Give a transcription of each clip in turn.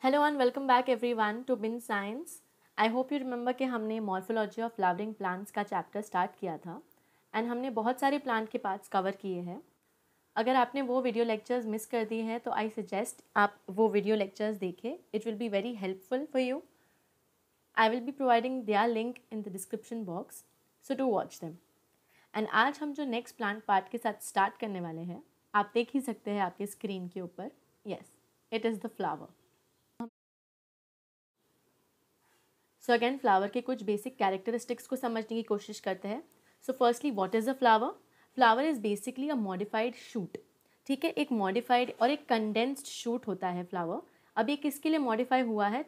Hello and welcome back everyone to Binge Science. I hope you remember कि हमने morphology of flowering plants का chapter start किया था and हमने बहुत सारे प्लांट के पार्ट्स कवर किए हैं। अगर आपने वो वीडियो लेक्चर्स मिस कर दिए हैं तो आई सजेस्ट आप वो वीडियो लेक्चर्स देखें। It will be very helpful for you. I will be providing their link in the description box, so to watch them. And आज हम जो नेक्स्ट प्लांट पार्ट के साथ स्टार्ट करने वाले हैं, आप देख ही सकते हैं आपके स्क्रीन के ऊपर। Yes, it is the flower. So again flower के कुछ बेसिक कैरेक्टरिस्टिक्स को समझने की कोशिश करते हैं। So firstly, what is a flower? Flower is basically a modified shoot. ठीक है, एक मॉडिफाइड और एक कंडेंस्ड शूट होता है फ्लावर। अब ये किसके लिए मॉडिफाई हुआ है?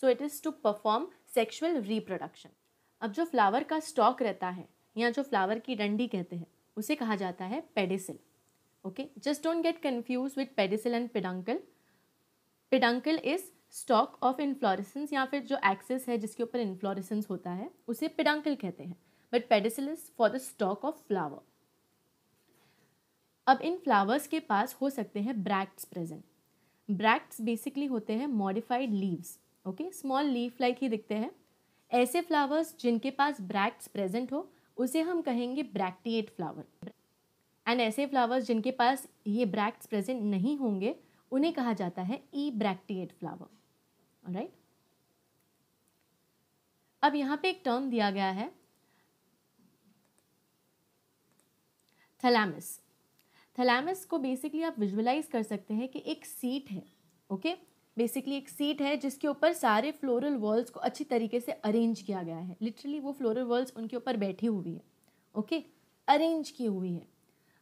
So it is to perform sexual reproduction. अब जो फ्लावर का स्टॉक रहता है या जो फ्लावर की डंडी कहते हैं, उसे कहा जाता है pedicel. Okay, just don't get confuse with pedicel and peduncle. Peduncle is stock of inflorescence, या फिर जो एक्सिस है जिसके ऊपर इन्फ्लोरेसेंस होता है उसे पेडंकल कहते हैं, but pedicel is for the stock of flower. अब इन फ्लावर्स के पास हो सकते हैं ब्रैक्ट्स प्रेजेंट। ब्रैक्ट्स बेसिकली होते हैं modified leaves. Okay, small leaf like he दिखते हैं। ऐसे फ्लावर्स जिनके पास ब्रैक्ट्स प्रेजेंट हो उसे हम कहेंगे ब्रैक्टिएट फ्लावर। एंड ऐसे फ्लावर्स जिनके पास ये ब्रैक्ट्स प्रेजेंट नहीं होंगे उन्हें कहा जाता है ई ब्रैक्टिएट फ्लावर। ऑलराइट, अब यहाँ पे एक टर्म दिया गया है थैलेमस। थैलेमस को बेसिकली आप विजुअलाइज कर सकते हैं कि एक सीट है। ओके, बेसिकली एक सीट है जिसके ऊपर सारे फ्लोरल वॉल्स को अच्छी तरीके से अरेंज किया गया है। लिटरली वो फ्लोरल वॉल्स उनके ऊपर बैठी हुई है। ओके, अरेंज की हुई है।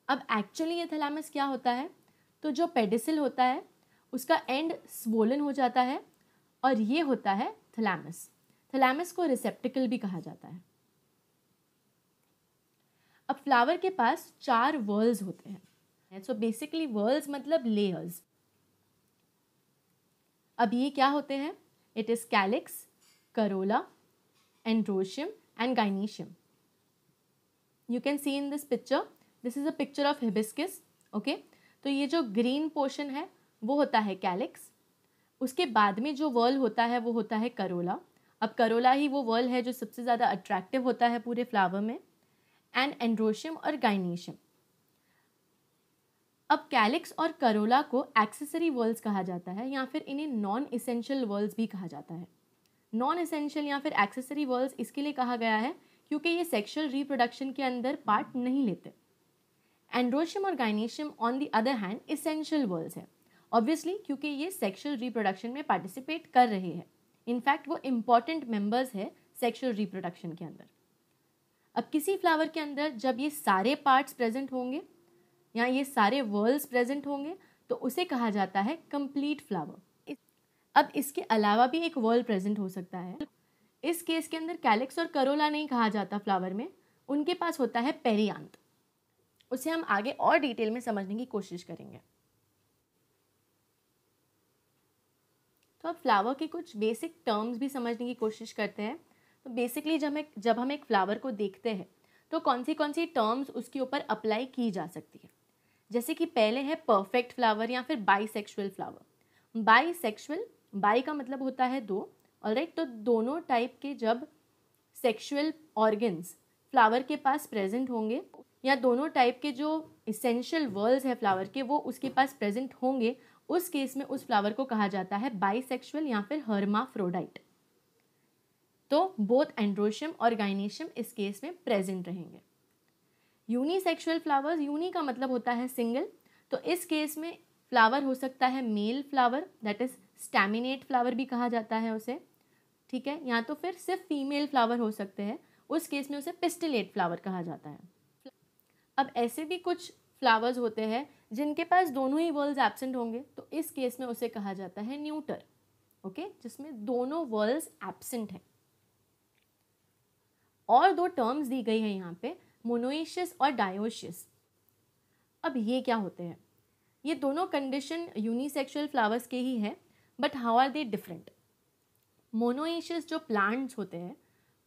अब एक्चुअली ये थैलेमस क्या होता है? तो जो पेडिसिल होता है उसका एंड स्वोलन हो जाता है और ये होता है थैलेमस। थैलेमस को रिसेप्टिकल भी कहा जाता है। अब फ्लावर के पास 4 वर्ल्स होते हैं। सो बेसिकली वर्ल्स मतलब लेयर्स। अब ये क्या होते हैं? It is calyx, corolla, androecium and gynoecium. You can see in this picture, this is a picture of hibiscus. Okay, तो ये जो ग्रीन पोर्शन है वो होता है कैलिक्स। उसके बाद में जो वर्ल होता है वो होता है करोला। अब करोला ही वो वर्ल है जो सबसे ज़्यादा अट्रैक्टिव होता है पूरे फ्लावर में। एंड एंड्रोशियम और गाइनीशियम। अब कैलिक्स और करोला को एक्सेसरी वर्ल्स कहा जाता है, या फिर इन्हें नॉन इसेंशियल वर्ल्स भी कहा जाता है। नॉन इसेंशियल या फिर एक्सेसरी वर्ल्स इसके लिए कहा गया है क्योंकि ये सेक्सुअल रिप्रोडक्शन के अंदर पार्ट नहीं लेते। एंड्रोशियम और gynoecium on the other hand essential whorls है, ऑब्वियसली क्योंकि ये सेक्सुअल रिप्रोडक्शन में पार्टिसिपेट कर रहे हैं। इनफैक्ट वो इंपॉर्टेंट मेंबर्स है सेक्सुअल रिप्रोडक्शन के अंदर। अब किसी फ्लावर के अंदर जब ये सारे पार्ट्स प्रेजेंट होंगे या ये सारे वर्ल्स प्रेजेंट होंगे तो उसे कहा जाता है कंप्लीट फ्लावर। अब इसके अलावा भी एक वर्ल प्रेजेंट हो सकता है। इस केस के अंदर कैलिक्स और करोला नहीं कहा जाता फ्लावर में, उनके पास होता है पेरियांथ। उसे हम आगे और डिटेल में समझने की कोशिश करेंगे। तो अब फ्लावर के कुछ बेसिक टर्म्स भी समझने की कोशिश करते हैं। तो बेसिकली जब हम एक फ्लावर को देखते हैं तो कौन सी टर्म्स उसके ऊपर अप्लाई की जा सकती है। जैसे कि पहले है परफेक्ट फ्लावर या फिर बाइसेक्सुअल फ्लावर। बाइसेक्सुअल, बाई का मतलब होता है दो। ऑलराइट, तो दोनों टाइप के जब सेक्सुअल ऑर्गन्स फ्लावर के पास प्रेजेंट होंगे या दोनों टाइप के जो इसेंशियल वर्ल्स है फ्लावर के वो उसके पास प्रेजेंट होंगे, उस केस में उस फ्लावर को कहा जाता है बाइसेक्सुअल या फिर हर्माफ्रोडाइट। तो बोथ एंड्रोशियम और गाइनीशियम इस केस में प्रेजेंट रहेंगे। यूनिसेक्सुअल फ्लावर्स, यूनी का मतलब होता है सिंगल, तो इस केस में फ्लावर हो सकता है male flower, that is staminate flower भी कहा जाता है उसे। ठीक है, या तो फिर सिर्फ फीमेल फ्लावर हो सकते हैं, उस केस में उसे पिस्टिलेट फ्लावर कहा जाता है। अब ऐसे भी कुछ फ्लावर्स होते हैं जिनके पास दोनों ही वर्ल्स एब्सेंट होंगे, तो इस केस में उसे कहा जाता है न्यूटर। ओके, जिसमें दोनों वर्ल्स एब्सेंट हैं। और दो टर्म्स दी गई है यहाँ पे, मोनोइशियस और डायोशियस। अब ये क्या होते हैं? ये दोनों कंडीशन यूनिसेक्सुअल फ्लावर्स के ही है, but how are they different? Monoecious जो प्लांट्स होते हैं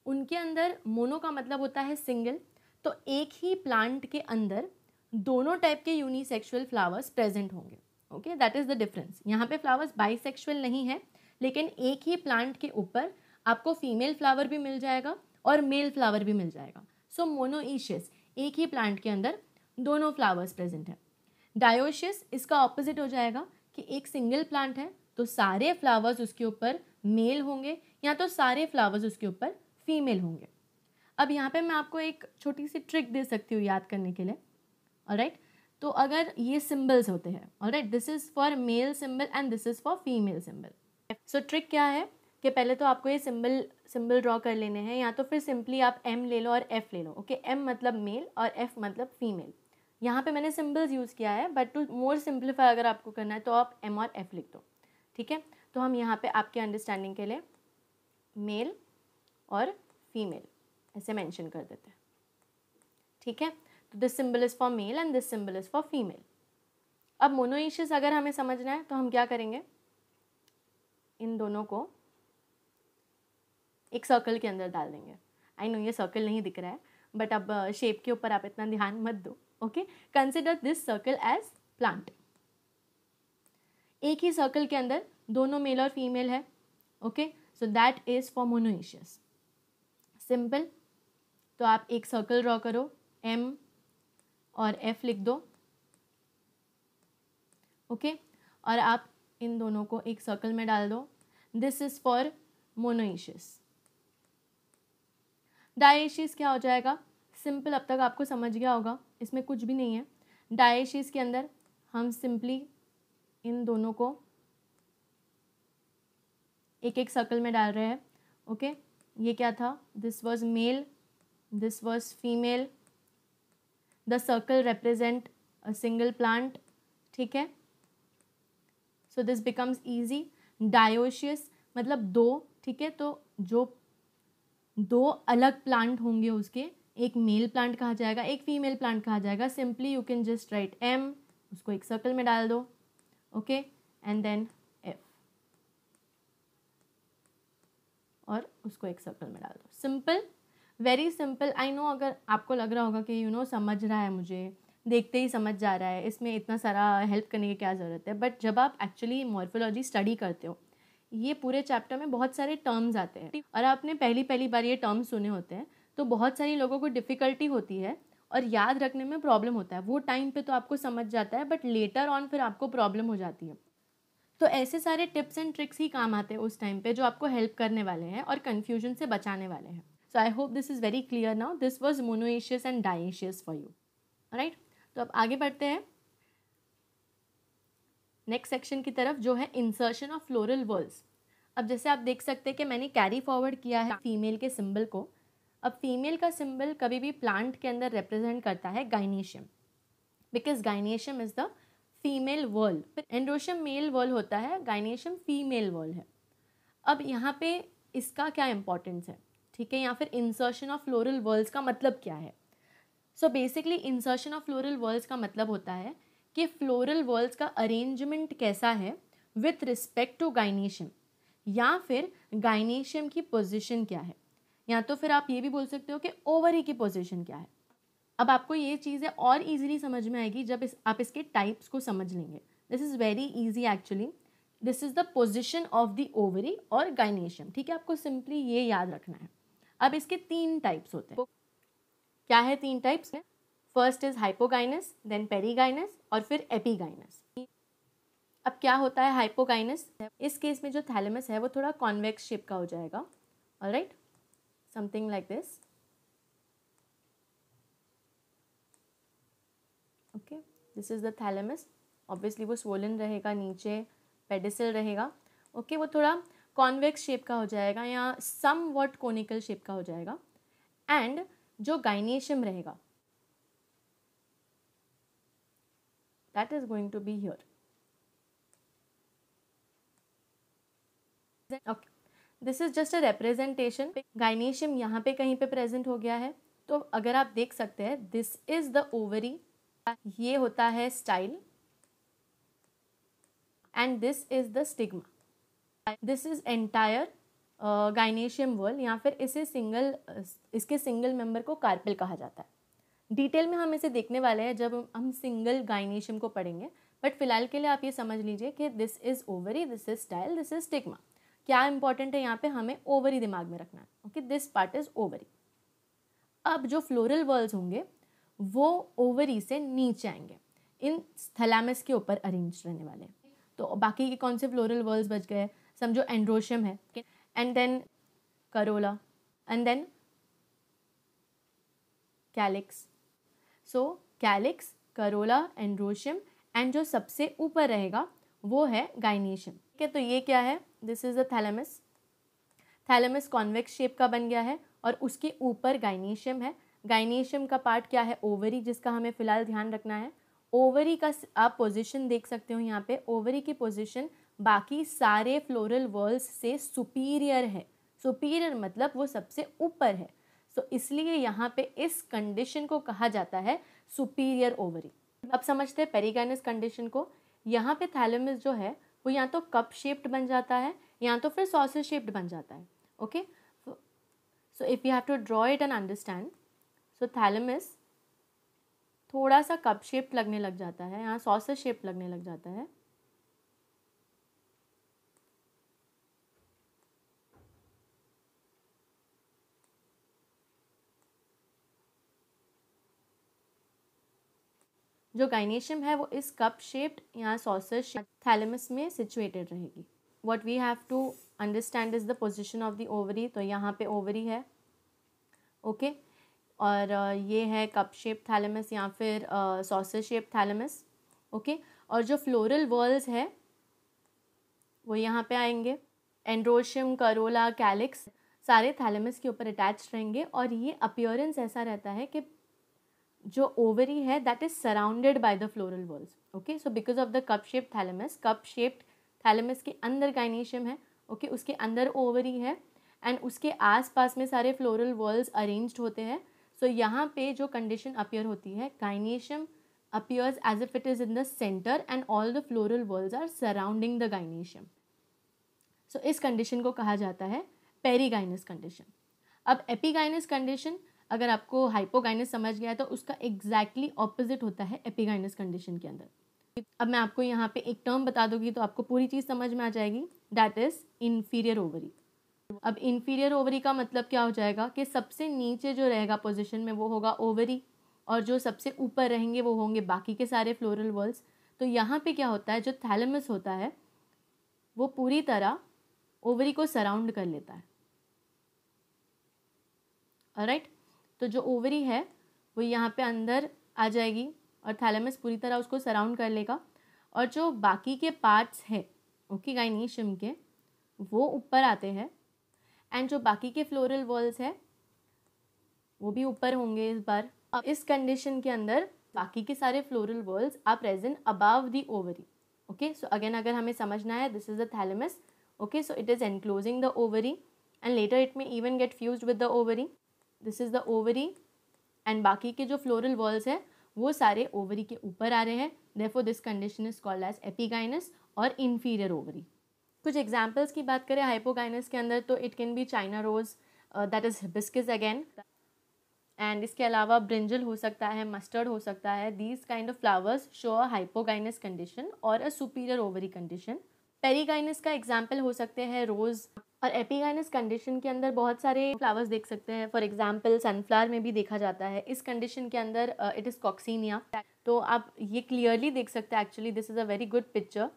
उनके अंदर मोनो का मतलब होता है सिंगल, तो एक ही प्लांट के अंदर दोनों टाइप के यूनिसेक्सुअल फ्लावर्स प्रेजेंट होंगे। Okay, that is the difference. यहाँ पे फ्लावर्स बाइसेक्सुअल नहीं है, लेकिन एक ही प्लांट के ऊपर आपको फीमेल फ्लावर भी मिल जाएगा और मेल फ्लावर भी मिल जाएगा। सो मोनोइशियस, एक ही प्लांट के अंदर दोनों फ्लावर्स प्रेजेंट है। डायोशियस इसका ऑपोजिट हो जाएगा कि एक सिंगल प्लांट है तो सारे फ्लावर्स उसके ऊपर मेल होंगे या तो सारे फ्लावर्स उसके ऊपर फीमेल होंगे। अब यहाँ पे मैं आपको एक छोटी सी ट्रिक दे सकती हूँ याद करने के लिए। ऑलराइट, तो अगर ये सिंबल्स होते हैं, alright, this is for male symbol and this is for female symbol. So trick क्या है कि पहले तो आपको ये सिंबल ड्रॉ कर लेने हैं, या तो फिर सिंपली आप एम ले लो और एफ ले लो। ओके, एम मतलब मेल और एफ मतलब फीमेल। यहाँ पे मैंने सिंबल्स यूज़ किया है, बट टू मोर सिंप्लीफाई अगर आपको करना है तो आप एम और एफ लिख दो। ठीक है, तो हम यहाँ पे आपके अंडरस्टैंडिंग के लिए मेल और फीमेल ऐसे मेंशन कर देते हैं। ठीक है, तो this symbol is for male and this symbol is for female. अब मोनोइशियस अगर हमें समझना है तो हम क्या करेंगे, इन दोनों को एक सर्कल के अंदर डाल देंगे। आई नो ये सर्कल नहीं दिख रहा है, बट अब शेप के ऊपर आप इतना ध्यान मत दो। Okay, consider this circle as plant. एक ही सर्कल के अंदर दोनों मेल और फीमेल है। Okay, so that is for monoecious. Simple, तो आप एक सर्कल ड्रॉ करो, एम और एफ लिख दो। ओके, और आप इन दोनों को एक सर्कल में डाल दो। This is for monoecious. Dioecious क्या हो जाएगा, सिंपल, अब तक आपको समझ गया होगा, इसमें कुछ भी नहीं है। डायशियस के अंदर हम सिंपली इन दोनों को एक एक सर्कल में डाल रहे हैं। ओके, ये क्या था, this was male, this was female, the circle represent a single plant. ठीक है, so this becomes easy. Dioecious मतलब दो। ठीक है, तो जो दो अलग प्लांट होंगे उसके, एक मेल प्लांट कहा जाएगा, एक फीमेल प्लांट कहा जाएगा। Simply you can just write M, उसको एक सर्कल में डाल दो। ओके, एंड देन एफ, और उसको एक सर्कल में डाल दो। Simple, very simple. I know अगर आपको लग रहा होगा कि समझ रहा है, मुझे देखते ही समझ जा रहा है, इसमें इतना सारा हेल्प करने की क्या ज़रूरत है। बट जब आप एक्चुअली मॉर्फोलॉजी स्टडी करते हो, ये पूरे चैप्टर में बहुत सारे टर्म्स आते हैं और आपने पहली बार ये टर्म्स सुने होते हैं, तो बहुत सारी लोगों को डिफ़िकल्टी होती है और याद रखने में प्रॉब्लम होता है। वो टाइम पे तो आपको समझ जाता है, बट लेटर ऑन फिर आपको प्रॉब्लम हो जाती है। तो ऐसे सारे टिप्स एंड ट्रिक्स ही काम आते हैं उस टाइम पे, जो आपको हेल्प करने वाले हैं और कन्फ्यूजन से बचाने वाले हैं। So I hope this is very clear now. This was monoecious and dioecious for you. Right, तो अब आगे बढ़ते हैं नेक्स्ट सेक्शन की तरफ, जो है इंसर्शन ऑफ फ्लोरल वर्ल्स। अब जैसे आप देख सकते हैं कि मैंने कैरी फॉरवर्ड किया है फीमेल के सिंबल को। अब फीमेल का सिंबल कभी भी प्लांट के अंदर रिप्रेजेंट करता है gynoecium, because gynoecium is the female whorl. Androecium male whorl होता है, गाइनेशियम फीमेल वर्ल है। अब यहाँ पे इसका क्या इंपॉर्टेंस है, ठीक है, या फिर इंसर्शन ऑफ फ्लोरल वर्ल्स का मतलब क्या है। So basically insertion of floral whorls का मतलब होता है कि फ्लोरल वर्ल्स का अरेंजमेंट कैसा है विथ रिस्पेक्ट टू गाइनेशियम, या फिर गाइनेशियम की पोजीशन क्या है, या तो फिर आप ये भी बोल सकते हो कि ओवरी की पोजीशन क्या है। अब आपको ये चीज़ें और इजीली समझ में आएगी जब आप इसके टाइप्स को समझ लेंगे। This is very easy actually. This is the position of the ovary और गाइनेशियम। ठीक है, आपको सिंपली ये याद रखना है। अब इसके 3 टाइप्स होते हैं। क्या है 3 types? First is hypogynous, then perigynous और फिर एपीगाइनस। अब क्या होता है हाइपोगाइनस? इस केस में जो थैलेमस है वो थोड़ा कॉन्वेक्स शेप का हो जाएगा। Alright, something like this. Okay, this is the thalamus. Obviously वो स्वोलन रहेगा, नीचे पेडिसल रहेगा। ओके, वो थोड़ा कॉन्वेक्स शेप का हो जाएगा या सम वॉट कोनिकल शेप का हो जाएगा। एंड जो गाइनेशियम रहेगा that is going to be here. Okay, this is just a representation. Gynoecium यहाँ पे कहीं पे प्रेजेंट हो गया है, तो अगर आप देख सकते हैं दिस इज द ओवरी, ये होता है style, and this is the stigma. This is entire gynoecium whorl, या फिर इसके सिंगल मेंबर को कार्पेल कहा जाता है। डिटेल में हम इसे देखने वाले हैं जब हम सिंगल गाइनेशियम को पढ़ेंगे, बट फिलहाल के लिए आप ये समझ लीजिए कि this is ovary, this is style, this is stigma. क्या इंपॉर्टेंट है यहाँ पे, हमें ओवरी दिमाग में रखना है। Okay, this part is ovary. अब जो फ्लोरल वॉल्स होंगे वो ओवरी से नीचे आएंगे, इन थैलेमस के ऊपर अरेंज रहने वाले। तो बाकी के कौन से फ्लोरल वॉल्स बच गए, समझो एंड्रोशियम है, and then corolla, and then calyx. So calyx, corolla, androecium, and जो सबसे ऊपर रहेगा वो है गाइनेशियम। ठीक है, तो ये क्या है, this is a thalamus. Thalamus convex shape का बन गया है और उसके ऊपर गाइनेशियम है। गाइनेशियम का पार्ट क्या है, ओवरी, जिसका हमें फिलहाल ध्यान रखना है। ओवरी का आप पोजीशन देख सकते हो यहाँ पे, ओवरी की पोजीशन बाकी सारे फ्लोरल वॉल्स से सुपीरियर है। सुपीरियर मतलब वो सबसे ऊपर है। सो इसलिए यहाँ पे इस कंडीशन को कहा जाता है सुपीरियर ओवरी। अब समझते हैं पेरिगाइनस कंडीशन को। यहाँ पे थैलेमस जो है वो या तो कप शेप्ड बन जाता है या तो फिर सॉसर शेप्ड बन जाता है। Okay, so if you have to draw it and understand, so thalamus थोड़ा सा कप शेप्ड लगने लग जाता है, यहाँ सॉसर शेप्ड लगने लग जाता है। जो गाइनेशियम है वो इस कप शेप्ड या सॉसर शेप्ड थैलेमस में सिचुएटेड रहेगी। What we have to understand is the position of the ovary. तो यहाँ पे ओवरी है, ओके, और ये है कप शेप थैलेमस या फिर सॉसर शेप थैलेमस। ओके, और जो फ्लोरल वॉल्स है वो यहाँ पे आएंगे। एंड्रोशियम, करोला, कैलिक्स सारे थैलेमस के ऊपर अटैच रहेंगे और ये अपीयरेंस ऐसा रहता है कि जो ओवरी है that is surrounded by the floral walls. Okay, so because of the cup shape thalamus, cup shaped thalamus के अंदर गाइनेशियम है, ओके, उसके अंदर ओवरी है एंड उसके आसपास में सारे फ्लोरल वॉल्स अरेंज्ड होते हैं। सो यहाँ पे जो कंडीशन अपीयर होती है, gynoecium appears as if it is in the center and all the floral whorls are surrounding the gynoecium. So इस कंडीशन को कहा जाता है पेरीगाइनस कंडीशन। अब एपीगाइनस कंडीशन, अगर आपको हाइपोगाइनस समझ गया है तो उसका एग्जैक्टली ऑपोजिट होता है एपीगाइनस कंडीशन के अंदर। अब मैं आपको यहाँ पे एक टर्म बता दूंगी तो आपको पूरी चीज़ समझ में आ जाएगी, दैट इज इन्फीरियर ओवरी। अब इन्फीरियर ओवरी का मतलब क्या हो जाएगा कि सबसे नीचे जो रहेगा पोजिशन में वो होगा ओवरी और जो सबसे ऊपर रहेंगे वो होंगे बाकी के सारे फ्लोरल वॉल्स। तो यहाँ पे क्या होता है, जो थैलेमस होता है वो पूरी तरह ओवरी को सराउंड कर लेता है। ऑलराइट, तो जो ओवरी है वो यहाँ पे अंदर आ जाएगी और थैलेमस पूरी तरह उसको सराउंड कर लेगा और जो बाकी के पार्ट्स है, ओके, गाइनेशियम के, वो ऊपर आते हैं एंड जो बाकी के फ्लोरल वॉल्स है वो भी ऊपर होंगे इस बार। अब इस कंडीशन के अंदर बाकी के सारे floral whorls are present above the ovary. Okay, so again अगर हमें समझना है, this is the thalamus. Okay, so it is enclosing the ovary and later it may even get fused with the ovary. This is the ovary and बाकी के जो floral walls है वो सारे ओवरी के ऊपर आ रहे हैं। Therefore this condition is called as epigynous और इन्फीरियर ओवरी। कुछ एग्जाम्पल्स की बात करें हाइपोगाइनस के अंदर तो it can be China rose, that is hibiscus again, and इसके अलावा ब्रिंजल हो सकता है, मस्टर्ड हो सकता है। These kind of flowers show a hypogynous condition और a superior ovary condition. Perigynous का एग्जाम्पल हो सकते हैं रोज। और एपीगाइनस कंडीशन के अंदर बहुत सारे फ्लावर्स देख सकते हैं, फॉर एग्जाम्पल सनफ्लावर में भी देखा जाता है। इस कंडीशन के अंदर इट इज़ कॉक्सीनिया। तो आप ये क्लियरली देख सकते हैं, actually this is a very good picture.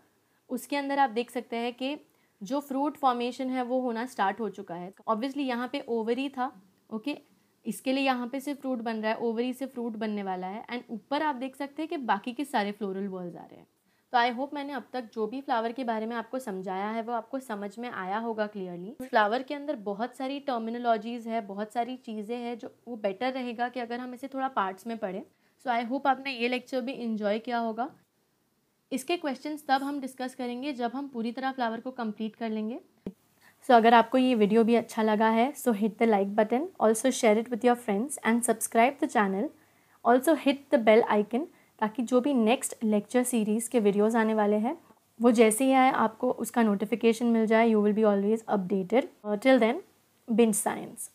उसके अंदर आप देख सकते हैं कि जो फ्रूट फॉर्मेशन है वो होना स्टार्ट हो चुका है। ऑब्वियसली यहाँ पे ओवरी था, ओके, इसके लिए यहाँ पे से फ्रूट बन रहा है, ओवरी से फ्रूट बनने वाला है एंड ऊपर आप देख सकते हैं कि बाकी के सारे फ्लोरल वॉल्स आ रहे हैं। तो आई होप मैंने अब तक जो भी फ्लावर के बारे में आपको समझाया है वो आपको समझ में आया होगा क्लियरली। फ्लावर के अंदर बहुत सारी टर्मिनोलॉजीज़ है, बहुत सारी चीज़ें हैं जो वो बेटर रहेगा कि अगर हम इसे थोड़ा पार्ट्स में पढ़ें। सो आई होप आपने ये लेक्चर भी इन्जॉय किया होगा। इसके क्वेश्चंस तब हम डिस्कस करेंगे जब हम पूरी तरह फ्लावर को कंप्लीट कर लेंगे। सो अगर आपको ये वीडियो भी अच्छा लगा है so hit the like button, also share it with your friends and subscribe the channel, also hit the bell icon, ताकि जो भी नेक्स्ट लेक्चर सीरीज़ के वीडियोज़ आने वाले हैं वो जैसे ही आए आपको उसका नोटिफिकेशन मिल जाए। You will be always updated. Till then, Binge science.